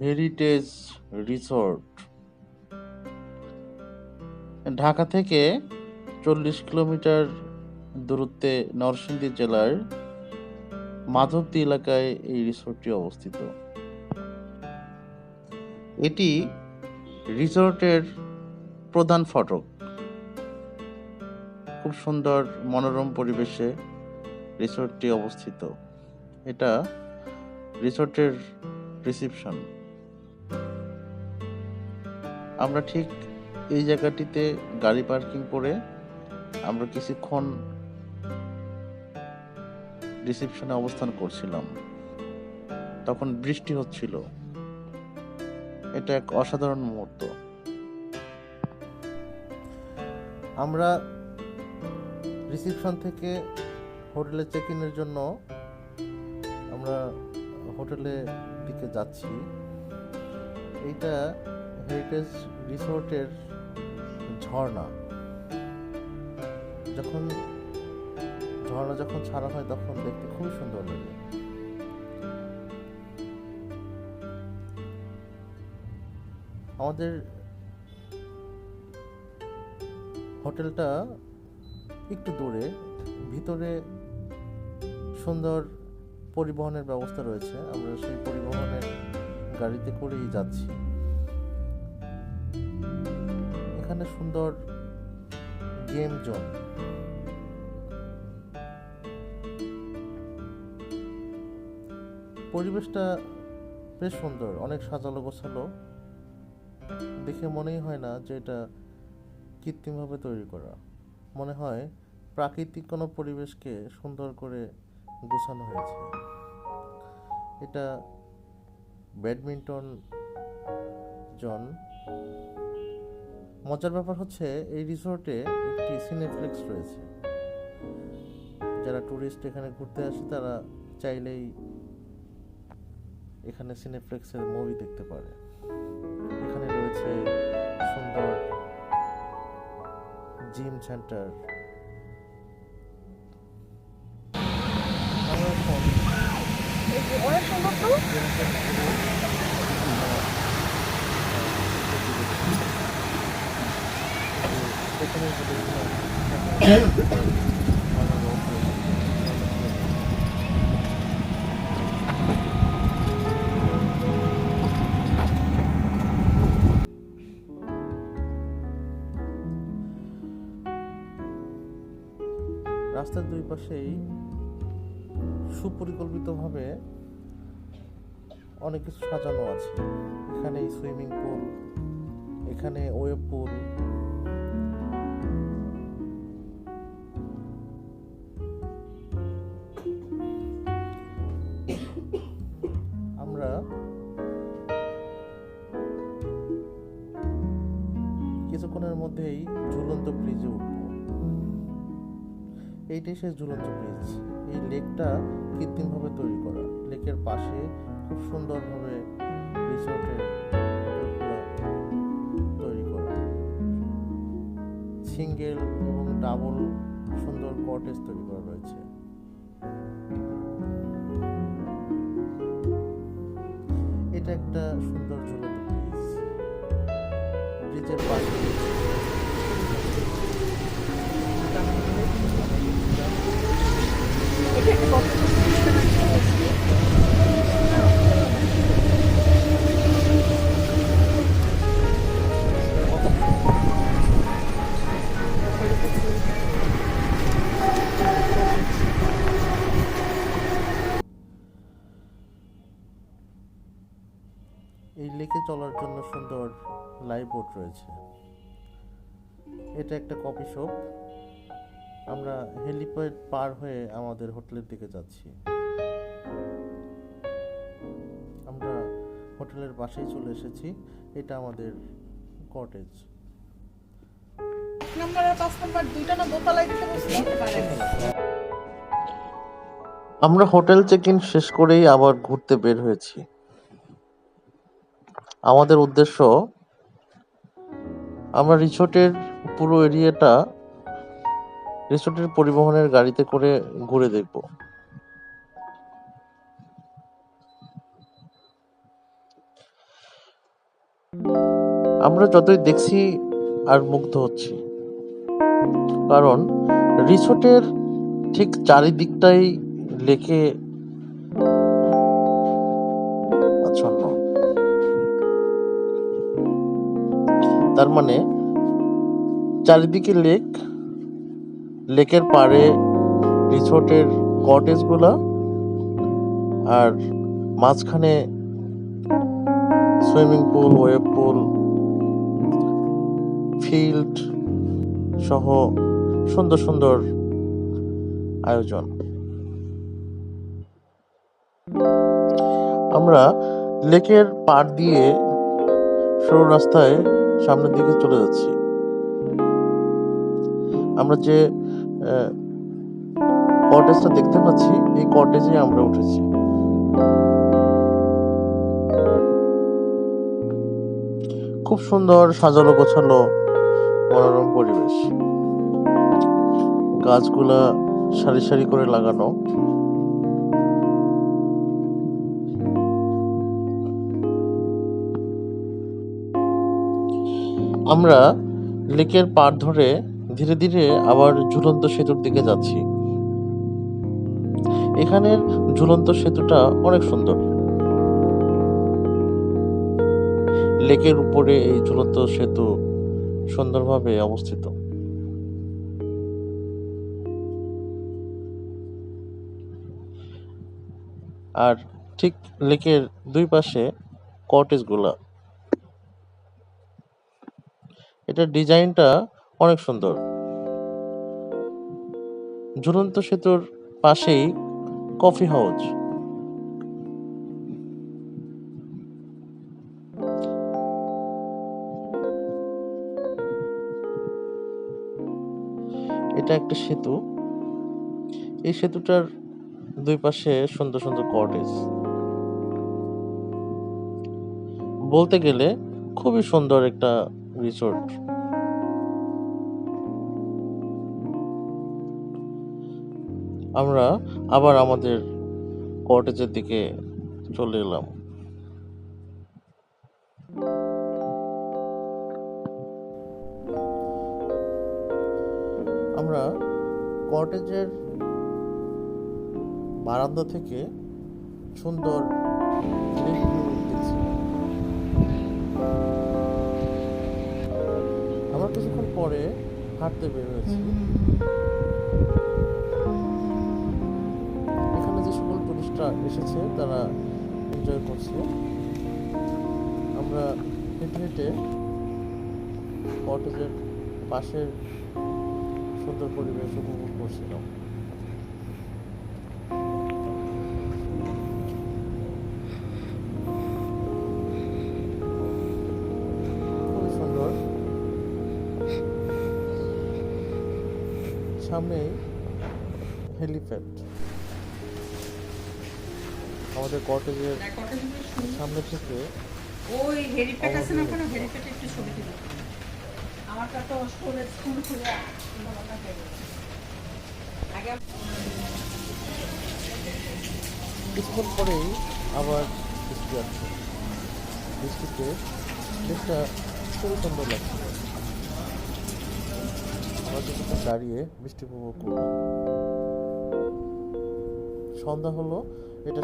Heritage resort Dhaka থেকে 40 kilometre দূরত্বে নরসিংদী জেলার মাধবদী এলাকায় এই রিসোর্টটি অবস্থিত। এটি রিসোর্টের প্রধান ফটক। খুব সুন্দর মনোরম পরিবেশে রিসোর্টটি অবস্থিত। এটা রিসোর্টের রিসিপশন। আমরা ঠিক এই জায়গাটিতে গাড়ি পার্কিং করে আমরা কিছুক্ষণ রিসিপশনে অবস্থান করছিলাম। তখন বৃষ্টি হচ্ছিল। এটা এক অসাধারণ মুহূর্ত। আমরা রিসিপশন থেকে হোটেলে চেক ইনের জন্য আমরা হোটেলের দিকে যাচ্ছি। এইটা হেরিটেজ রিসোর্টের ঝর্ণা। ঝর্ণা যখন ছাড়া হয় তখন দেখতে খুবই সুন্দর লাগে। আমাদের হোটেলটা একটু দূরে, ভিতরে সুন্দর পরিবহনের ব্যবস্থা রয়েছে। আমরা সেই পরিবহনের গাড়িতে করেই যাচ্ছি। এখানে সুন্দর গেম জোন, পরিবেশটা বেশ সুন্দর, অনেক সাজালো গোছালো। দেখে মনেই হয় না যে এটা কৃত্রিমভাবে তৈরি করা। মনে হয় প্রাকৃতিক কোনো পরিবেশকে সুন্দর করে গোছানো হয়েছে। এটা ব্যাডমিন্টন জোন। মজার ব্যাপার হচ্ছে এই রিসোর্টে একটি সিনেপ্লেক্স রয়েছে। যারা ট্যুরিস্ট এখানে ঘুরতে আসে তারা চাইলেই এখানে সিনেপ্লেক্সের মুভি দেখতে পারে। এখানে রয়েছে সুন্দর জিম সেন্টার। আমরা এখন অনেক সুন্দর তো। রাস্তার দুই পাশেই সুপরিকল্পিতভাবে অনেক কিছু সাজানো আছে। এখানে সুইমিং পুল, এখানে ওয়েব পুল, আমরা কিছুক্ষণের মধ্যেই ঝুলন্ত ব্রিজে উঠব। এইটাই সেই ঝুলন্ত ব্রিজ। এই লেকটা কৃত্রিমভাবে তৈরি করা। লেকের পাশে খুব সুন্দরভাবে রিসোর্টের তৈরি করা। সিঙ্গেল এবং ডাবল সুন্দর কটেজ তৈরি করা রয়েছে। এটা একটা সুন্দর ঝুলন্ত ব্রিজ। ব্রিজের পাশে এই লেকে চলার জন্য সুন্দর লাইফ বোট রয়েছে। এটা একটা কফি শপ। আমরা হেলিপ্যাড পার হয়ে আমাদের হোটেলের দিকে যাচ্ছি। আমরা হোটেলের পাশেই চলে এসেছি। এটা আমাদের কটেজ। নাম্বার আর 5 নাম্বার দুইটা না দোতলায় দিতে বলছিল। আমরা হোটেল চেক ইন শেষ করেই আবার ঘুরতে বের হয়েছি। আমাদের উদ্দেশ্য, আমরা রিসোর্টের পরিবহনের গাড়িতে করে ঘুরে দেখব। আমরা যতই দেখছি আর মুগ্ধ হচ্ছি, কারণ রিসোর্টের ঠিক চারিদিকটাই লেকে আচ্ছন্ন। তার মানে চারিদিকে লেক, লেকের পাড়ে রিসোর্টের কটেজ গুলা, আর মাঝখানে সুইমিং পুল, ওয়েব পুল, ফিল্ড সহ সুন্দর সুন্দর আয়োজন। আমরা লেকের পাড় দিয়ে সরু রাস্তায় সামনের দিকে চলে যাচ্ছি। আমরা যে কটেজটা দেখতে পাচ্ছি, এই কটেজে আমরা উঠেছি। খুব সুন্দর সাজানো গোছালো মনোরম পরিবেশ, গাছগুলা সারি সারি করে লাগানো। আমরা লেকের পাড় ধরে ধীরে ধীরে আবার ঝুলন্ত সেতুর দিকে যাচ্ছি। এখানের ঝুলন্ত সেতুটা অনেক সুন্দর। লেকের উপরে এই ঝুলন্ত সেতু সুন্দরভাবে অবস্থিত। আর ঠিক লেকের দুই পাশে কটেজ গুলা। এটার ডিজাইনটা অনেক সুন্দর। ঝুলন্ত সেতুর পাশেই কফি হাউস। এটা একটা সেতু। এই সেতুটার দুই পাশে সুন্দর সুন্দর কটেজ। বলতে গেলে খুবই সুন্দর একটা রিসোর্ট। আমরা আবার আমাদের কটেজের দিকে চলে এলাম। আমরা কটেজের বারান্দা থেকে সুন্দর লেক ভিউ দেখছি। আমরা কিছুক্ষণ পরে হাঁটতে বের হয়েছি। এখানে যে সকল টুরিস্টরা এসেছে তারা এনজয় করছে। আমরা হেঁটে হেঁটে কটেজের পাশের সুন্দর পরিবেশ উপভোগ করছিলাম। খুবই সুন্দর। সামনে হেলিপ্যাড। আমাদের কটেজের সামনে থেকে ওই হেলিপ্যাড আছে না, ওখানে হেলিপ্যাডে একটু ছবি তুলি। আমারটা তো স্টোরেজ ফুল খুলে আগে কিছুক্ষণ পরেই আবার বৃষ্টি আসছে। বৃষ্টিতে দেখটা খুবই সুন্দর লাগছে। আমরা কিছুক্ষণ দাঁড়িয়ে বৃষ্টি উপভোগ করলাম। সন্ধ্যা হলো। এটা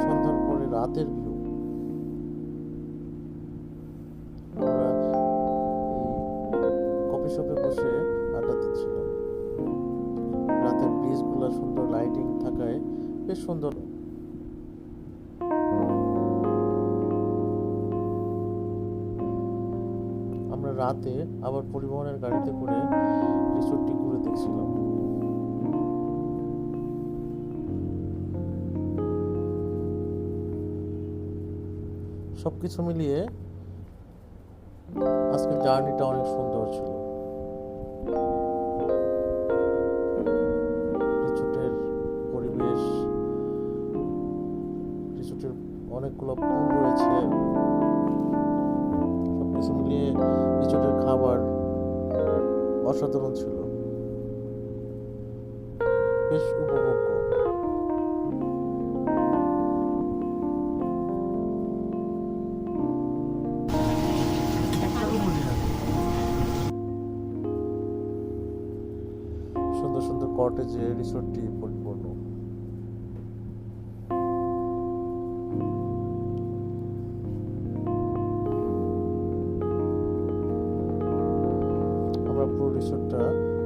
সন্ধ্যার পরে রাতের ভিউ। আমরা এই কফি শপে বসে আড্ডা দিচ্ছিলাম। রাতের ব্রিজ গুলা সুন্দর লাইটিং থাকায় বেশ সুন্দর। আমরা রাতে আবার পরিবহনের গাড়িতে করে রিসোর্টটি ঘুরে দেখছিলাম। সবকিছু মিলিয়ে আজকের জার্নিটা অনেক সুন্দর ছিল। রিসোর্টের পরিবেশ, রিসোর্টের অনেকগুলো পুল রয়েছে। সবকিছু মিলিয়ে রিসোর্টের খাবার অসাধারণ ছিল, বেশ উপভোগ্য। কটেজে রিসোর্টটি পরিপূর্ণ। আমরা পুরো রিসোর্টটা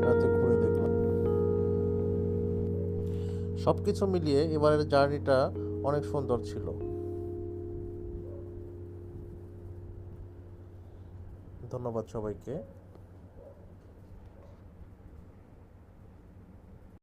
রাতে ঘুরে দেখলাম। সবকিছু মিলিয়ে এবারের জার্নিটা অনেক সুন্দর ছিল। ধন্যবাদ সবাইকে।